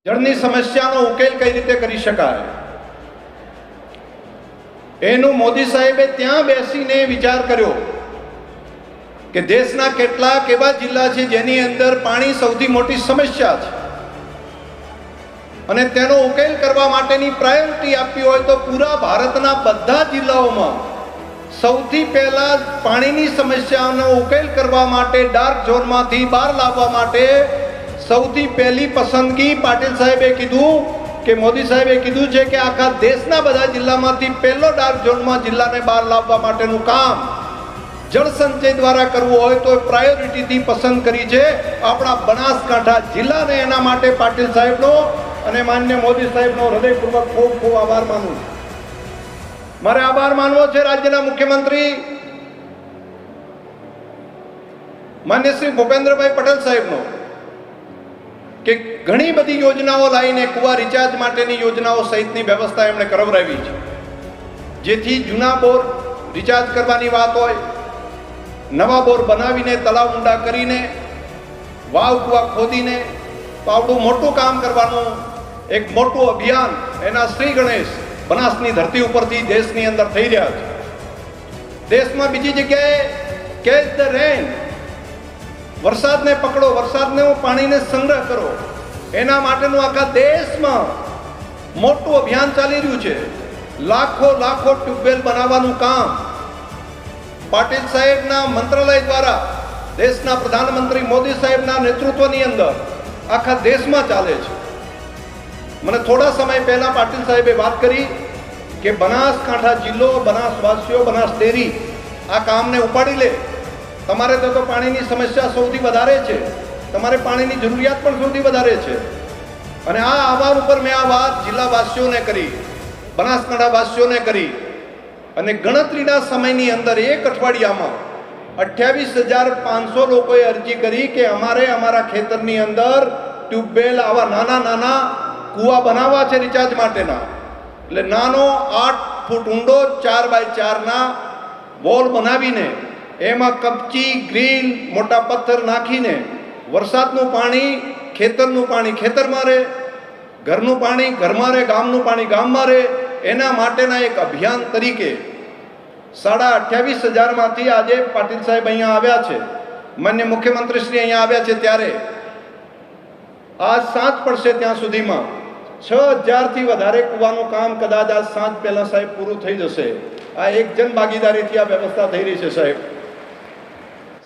જળની સમસ્યાનો ઉકેલ કઈ રીતે કરી શકાય એનું મોદી સાહેબે ત્યાં બેસીને વિચાર કર્યો કે દેશના કેટલાક એવા જિલ્લા છે જેની અંદર પાણી સૌથી મોટી સમસ્યા છે અને તેનો ઉકેલ કરવા માટેની પ્રાયોરિટી આપવી હોય તો પૂરા ભારતના બધા જિલ્લાઓમાં સૌથી પહેલા પાણીની સમસ્યાનો ઉકેલ કરવા માટે ડાર્ક ઝોનમાંથી બહાર લાવવા માટે સૌથી પહેલી પસંદગી પાટીલ સાહેબે કીધું કે મોદી સાહેબે કીધું છે કે આખા દેશના બધા જિલ્લામાંથી પહેલો ડાર્ક ઝોનમાં જિલ્લાને બહાર લાવવા માટેનું કામ જળ સંચય દ્વારા કરવું હોય તો પ્રાયોરિટીથી પસંદ કરી છે આપણા બનાસકાંઠા જિલ્લાને। એના માટે પાટીલ સાહેબનો અને માન્ય મોદી સાહેબનો હૃદયપૂર્વક ખૂબ ખૂબ આભાર માનું છું। મારે આભાર માનવો છે રાજ્યના મુખ્યમંત્રી માન્ય શ્રી ભૂપેન્દ્રભાઈ પટેલ સાહેબનો કે ઘણી બધી યોજનાઓ લાવીને કુવા રિચાર્જ માટેની યોજનાઓ સહિતની વ્યવસ્થા એમણે કરાવરાવી છે, જેથી જૂના બોર રિચાર્જ કરવાની વાત હોય, નવા બોર બનાવીને તળાવ ઊંડા કરીને વાવ કુવા ખોદીને તો આવડું મોટું કામ કરવાનું એક મોટું અભિયાન એના શ્રી ગણેશ બનાસની ધરતી ઉપરથી દેશની અંદર થઈ રહ્યા છે। દેશમાં બીજી જગ્યાએ કેચ ધ રેન, વરસાદને પકડો, વરસાદને પાણીને સંગ્રહ કરો, એના માટેનું આખા દેશમાં મોટું અભિયાન ચાલી રહ્યું છે। લાખો લાખો ટ્યુબવેલ બનાવવાનું કામ પાટીલ સાહેબના મંત્રાલય દ્વારા દેશના પ્રધાનમંત્રી મોદી સાહેબના નેતૃત્વની અંદર આખા દેશમાં ચાલે છે। મને થોડા સમય પહેલા પાટીલ સાહેબે વાત કરી કે બનાસકાંઠા જિલ્લો, બનાસવાસીઓ, બનાસ ડેરી આ કામને ઉપાડી લે। તમારે તો પાણીની સમસ્યા સૌથી વધારે છે, તમારે પાણીની જરૂરિયાત પણ સૌથી વધારે છે અને આ આહવાન ઉપર મેં આ વાત જિલ્લાવાસીઓને કરી, બનાસકાંઠાવાસીઓને કરી અને ગણતરીના સમયની અંદર એક અઠવાડિયામાં 28,500 લોકોએ અરજી કરી કે અમારે અમારા ખેતરની અંદર ટ્યુબવેલ આવા નાના નાના કૂવા બનાવવા છે રિચાર્જ માટેના। એટલે નાનો 8 ફૂટ ઊંડો 4x4ના વોલ બનાવીને એમાં કપચી, ગ્રીલ, મોટા પથ્થર નાખીને વરસાદનું પાણી, ખેતરનું પાણી ખેતરમાં રહે, ઘરનું પાણી ઘરમાં રહે, ગામનું પાણી ગામમાં રહે, એના માટેના એક અભિયાન તરીકે 28,500માંથી આજે પાટીલ સાહેબ અહીંયા આવ્યા છે, માન્ય મુખ્યમંત્રીશ્રી અહીંયા આવ્યા છે ત્યારે આજ સાંજ પડશે ત્યાં સુધીમાં 6,000થી વધારે કૂવાનું કામ કદાચ આજ સાંજ પહેલાં સાહેબ પૂરું થઈ જશે। આ એક જન ભાગીદારીથી આ વ્યવસ્થા થઈ રહી છે સાહેબ।